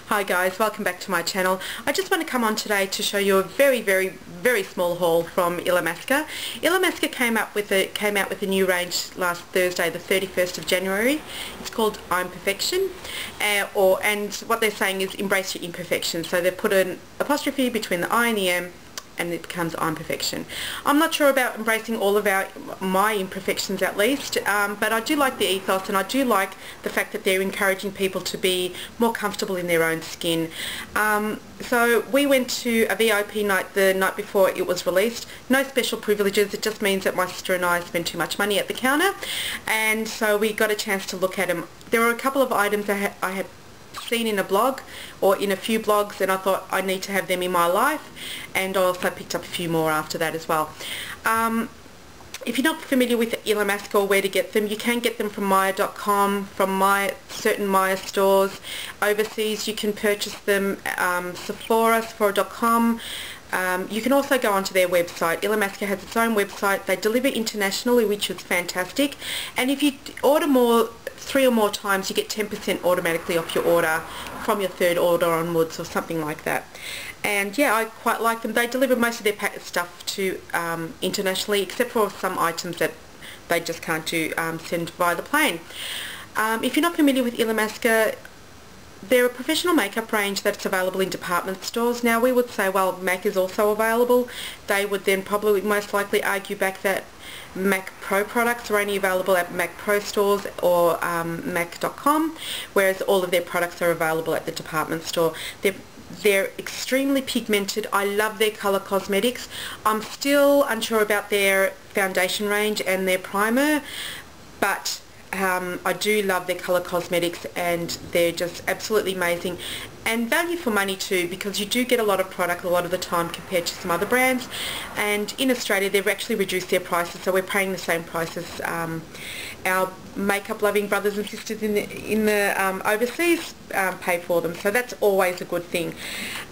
Hi guys, welcome back to my channel. I just want to come on today to show you a very small haul from Illamasqua. Illamasqua came out with a new range last Thursday, the 31st of January. It's called Imperfection, and what they're saying is embrace your imperfection. So they've put an apostrophe between the I and the M, and it becomes Imperfection. I'm not sure about embracing all of my imperfections at least, but I do like the ethos, and I do like the fact that they're encouraging people to be more comfortable in their own skin. So we went to a VIP night the night before it was released. No special privileges, it just means that my sister and I spent too much money at the counter, and so we got a chance to look at them. There were a couple of items I had seen in a blog or in a few blogs, and I thought I need to have them in my life, and I also picked up a few more after that as well. If you're not familiar with Illamasqua or where to get them, you can get them from Maya.com, from certain Maya stores. Overseas you can purchase them Sephora.com. You can also go onto their website. Illamasqua has its own website. They deliver internationally, which is fantastic, and if you order 3 or more times, you get 10% automatically off your order from your third order onwards or something like that. And yeah, I quite like them. They deliver most of their stuff to internationally, except for some items that they just can't do send via the plane. If you're not familiar with Illamasqua, they're a professional makeup range that's available in department stores. Now we would say, well, MAC is also available. They would then probably most likely argue back that MAC Pro products are only available at MAC Pro stores or MAC.com, whereas all of their products are available at the department store. They're extremely pigmented. I love their colour cosmetics. I'm still unsure about their foundation range and their primer, but I do love their colour cosmetics, and they're just absolutely amazing, and value for money too, because you do get a lot of product a lot of the time compared to some other brands. And in Australia they've actually reduced their prices, so we're paying the same price as our makeup loving brothers and sisters in the overseas pay for them, so that's always a good thing.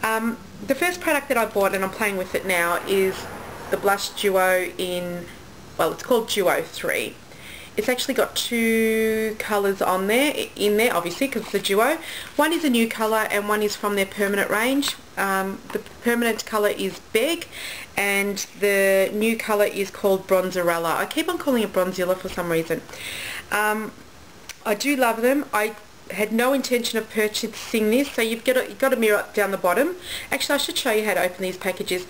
The first product that I bought, and I'm playing with it now, is the blush duo it's called Duo 3. It's actually got 2 colours in there, obviously, because it's a duo. One is a new colour and one is from their permanent range. The permanent colour is Beg, and the new colour is called Bronzerella. I keep on calling it Bronzilla for some reason. I do love them. I had no intention of purchasing this, so you've got a mirror down the bottom. Actually, I should show you how to open these packages.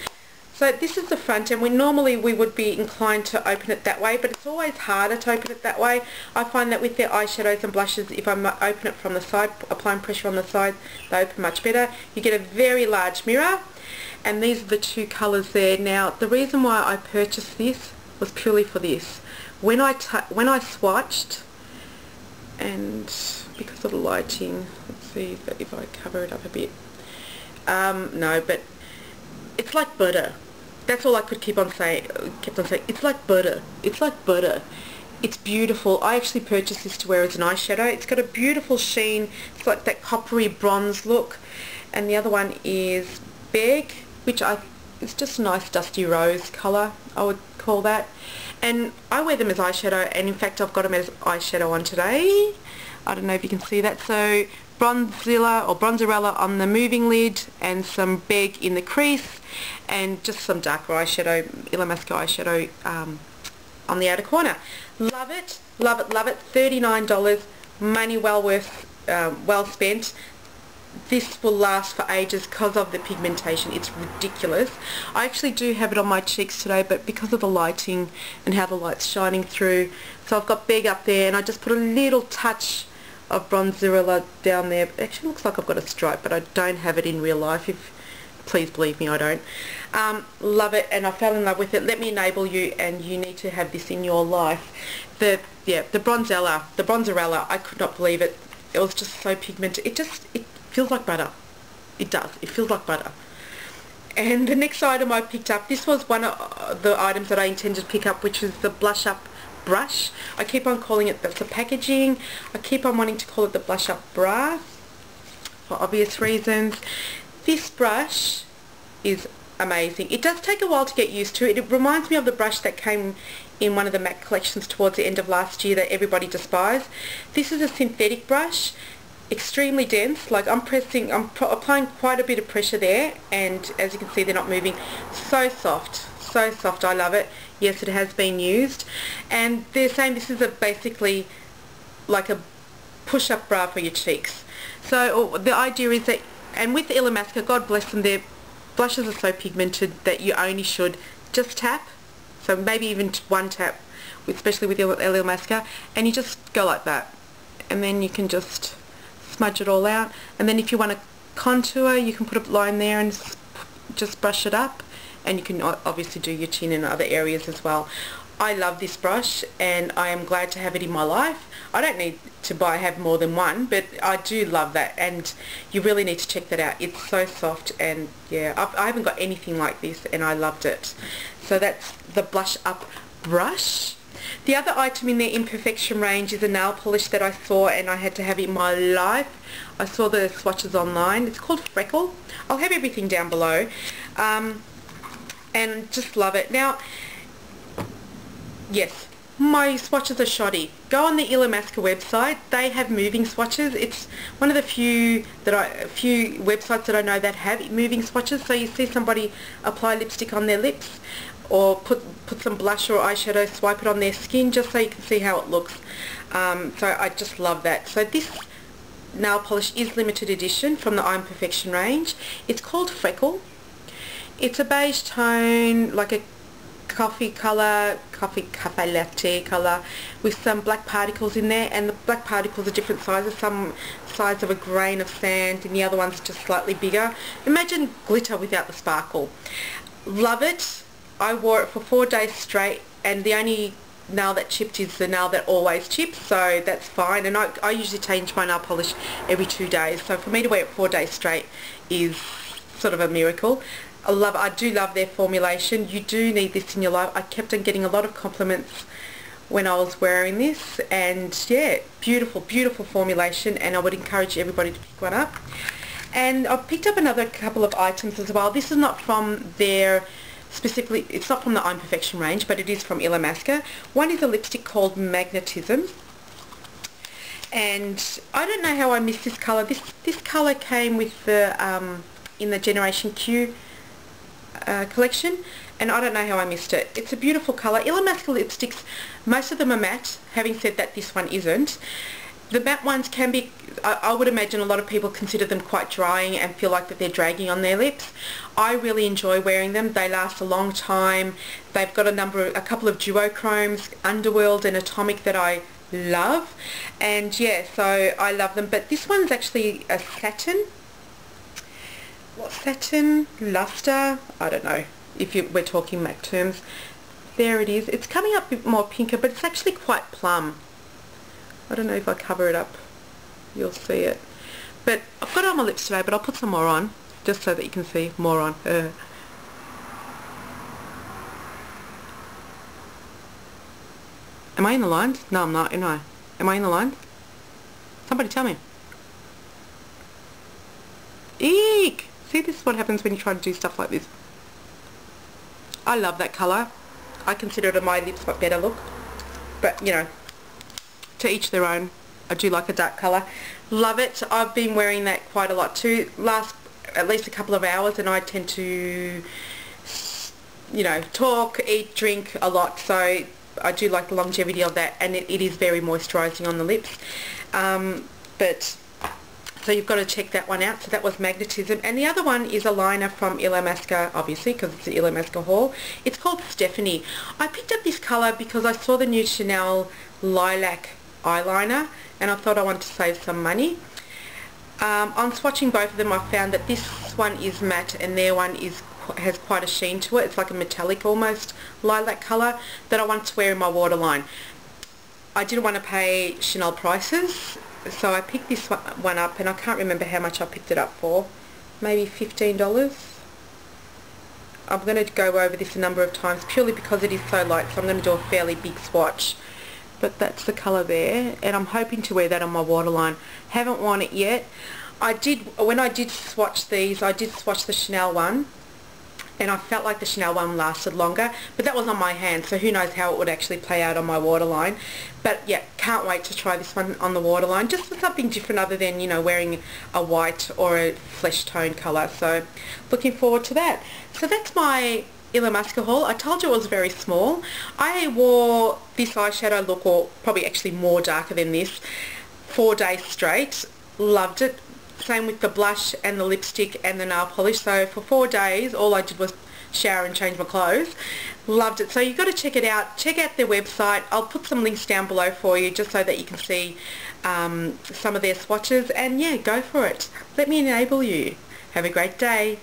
So this is the front, and normally we would be inclined to open it that way, but it's always harder to open it that way. I find that with their eyeshadows and blushes, if I open it from the side, applying pressure on the side, they open much better. You get a very large mirror, and these are the 2 colours there. Now, the reason why I purchased this was purely for this. When I swatched, and because of the lighting, let's see if I cover it up a bit. No, but it's like butter. That's all I could kept on saying. It's like butter. It's like butter. It's beautiful. I actually purchased this to wear as an eyeshadow. It's got a beautiful sheen. It's like that coppery bronze look. And the other one is Beg, which it's just a nice dusty rose colour, I would call that. And I wear them as eyeshadow, and in fact I've got them as eyeshadow on today. I don't know if you can see that. So Bronzilla or Bronzerella on the moving lid, and some Beg in the crease, and just some darker eyeshadow, Illamasqua eyeshadow on the outer corner. Love it, love it, love it. $39, money well spent. This will last for ages because of the pigmentation. It's ridiculous. I actually do have it on my cheeks today, but because of the lighting and how the light's shining through, so I've got Beg up there, and I just put a little touch of Bronzerella down there. It actually looks like I've got a stripe, but I don't have it in real life. Please believe me, I don't. Love it, and I fell in love with it. Let me enable you, and you need to have this in your life. The Bronzerella, I could not believe it. It was just so pigmented. It feels like butter. It does. It feels like butter. And the next item I picked up, this was one of the items that I intended to pick up, which is the Blush Up brush. I keep on calling it the packaging. I keep on wanting to call it the Blush Up brush for obvious reasons. This brush is amazing. It does take a while to get used to. It reminds me of the brush that came in one of the MAC collections towards the end of last year that everybody despised. This is a synthetic brush. extremely dense. Like I'm applying quite a bit of pressure there, and as you can see they're not moving. So soft, so soft. I love it. Yes, it has been used, and they're saying this is basically like a push-up bra for your cheeks. So the idea is that, and with Illamasqua, God bless them, their blushes are so pigmented that you only should just tap, so maybe even one tap, especially with Illamasqua, and you just go like that, and then you can just smudge it all out. And then if you want to contour, you can put a line there and just brush it up, and you can obviously do your chin and other areas as well. I love this brush, and I am glad to have it in my life. I don't need to have more than one, but I do love that, and you really need to check that out. It's so soft, and yeah, I haven't got anything like this, and I loved it. So that's the Blush Up brush. The other item in their Imperfection range is a nail polish that I saw, and I had to have it in my life. I saw the swatches online. It's called Freckle. I'll have everything down below, and just love it. Now, yes, my swatches are shoddy. Go on the Illamasqua website. They have moving swatches. It's one of the few websites that I know that have moving swatches. So you see somebody apply lipstick on their lips, or put some blush or eyeshadow, swipe it on their skin, just so you can see how it looks. So I just love that. So this nail polish is limited edition from the Imperfection range. It's called Freckle. It's a beige tone, like a coffee latte colour, with some black particles in there, and the black particles are different sizes, some size of a grain of sand and the other one's just slightly bigger. Imagine glitter without the sparkle. Love it. I wore it for 4 days straight, and the only nail that chipped is the nail that always chips, so that's fine. And I usually change my nail polish every 2 days, so for me to wear it 4 days straight is sort of a miracle. I do love their formulation. You do need this in your life. I kept on getting a lot of compliments when I was wearing this, and yeah, beautiful, beautiful formulation, and I would encourage everybody to pick one up. And I've picked up another couple of items as well. This is not from their specifically, it's not from the Imperfection range, but it is from Illamasqua. One is a lipstick called Magnetism, and I don't know how I missed this colour. This colour came with the in the Generation Q collection, and I don't know how I missed it. It's a beautiful colour. Illamasqua lipsticks, most of them are matte. Having said that, this one isn't. The matte ones can be, I would imagine a lot of people consider them quite drying and feel like that they're dragging on their lips. I really enjoy wearing them. They last a long time. They've got a couple of duochromes, Underworld and Atomic, that I love, and yeah, so I love them. But this one's actually a satin. What satin? Luster? I don't know if we're talking MAC terms. There it is. It's coming up a bit more pinker, but it's actually quite plum. I don't know if I cover it up, you'll see it. But I've got it on my lips today, but I'll put some more on, just so that you can see more on. Am I in the lines? No, I'm not, am I? Am I in the lines? Somebody tell me. Eek! See, this is what happens when you try to do stuff like this. I love that colour. I consider it on my lips a better look. But, you know, to each their own. I do like a dark colour. Love it. I've been wearing that quite a lot too. Last at least a couple of hours, and I tend to, you know, talk, eat, drink a lot. So I do like the longevity of that, and it is very moisturising on the lips. So you've got to check that one out. So that was Magnetism. And the other one is a liner from Illamasqua, obviously, because it's the Illamasqua haul. It's called Stephanie. I picked up this colour because I saw the new Chanel Lilac eyeliner, and I thought I wanted to save some money. On swatching both of them, I found that this one is matte and their one has quite a sheen to it. It's like a metallic almost lilac colour that I wanted to wear in my waterline. I didn't want to pay Chanel prices, so I picked this one up, and I can't remember how much I picked it up for. Maybe $15. I'm going to go over this a number of times purely because it is so light, so I'm going to do a fairly big swatch. But that's the colour there, and I'm hoping to wear that on my waterline. Haven't worn it yet. When I did swatch these, I did swatch the Chanel one, and I felt like the Chanel one lasted longer, but that was on my hand, so who knows how it would actually play out on my waterline. But yeah, can't wait to try this one on the waterline, just for something different other than, you know, wearing a white or a flesh tone colour. So looking forward to that. So that's my Illamasqua haul. I told you it was very small. I wore this eyeshadow look, or probably actually more darker than this, 4 days straight. Loved it. Same with the blush and the lipstick and the nail polish. So for 4 days all I did was shower and change my clothes. Loved it. So you've got to check it out. Check out their website. I'll put some links down below for you just so that you can see some of their swatches, and yeah, go for it. Let me enable you. Have a great day.